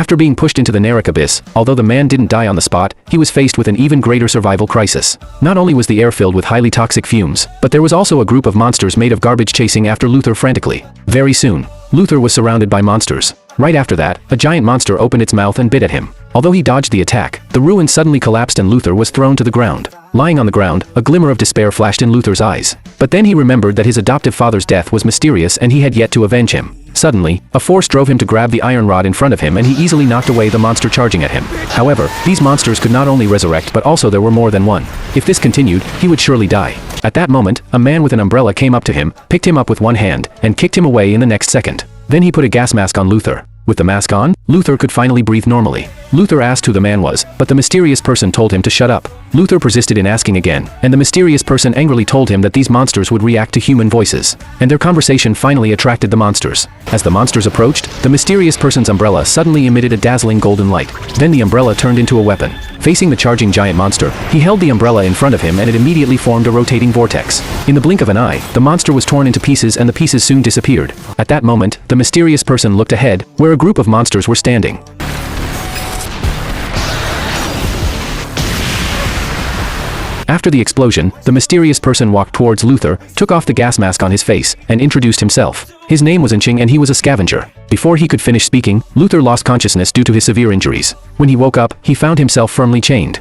After being pushed into the Narek abyss, although the man didn't die on the spot, he was faced with an even greater survival crisis. Not only was the air filled with highly toxic fumes, but there was also a group of monsters made of garbage chasing after Luther frantically. Very soon, Luther was surrounded by monsters. Right after that, a giant monster opened its mouth and bit at him. Although he dodged the attack, the ruin suddenly collapsed and Luther was thrown to the ground. Lying on the ground, a glimmer of despair flashed in Luther's eyes. But then he remembered that his adoptive father's death was mysterious and he had yet to avenge him. Suddenly, a force drove him to grab the iron rod in front of him and he easily knocked away the monster charging at him. However, these monsters could not only resurrect but also there were more than one. If this continued, he would surely die. At that moment, a man with an umbrella came up to him, picked him up with one hand, and kicked him away in the next second. Then he put a gas mask on Luther. With the mask on, Luther could finally breathe normally. Luther asked who the man was, but the mysterious person told him to shut up. Luther persisted in asking again, and the mysterious person angrily told him that these monsters would react to human voices. And their conversation finally attracted the monsters. As the monsters approached, the mysterious person's umbrella suddenly emitted a dazzling golden light. Then the umbrella turned into a weapon. Facing the charging giant monster, he held the umbrella in front of him and it immediately formed a rotating vortex. In the blink of an eye, the monster was torn into pieces and the pieces soon disappeared. At that moment, the mysterious person looked ahead, where a group of monsters were standing. After the explosion, the mysterious person walked towards Luther, took off the gas mask on his face, and introduced himself. His name was Enching and he was a scavenger. Before he could finish speaking, Luther lost consciousness due to his severe injuries. When he woke up, he found himself firmly chained.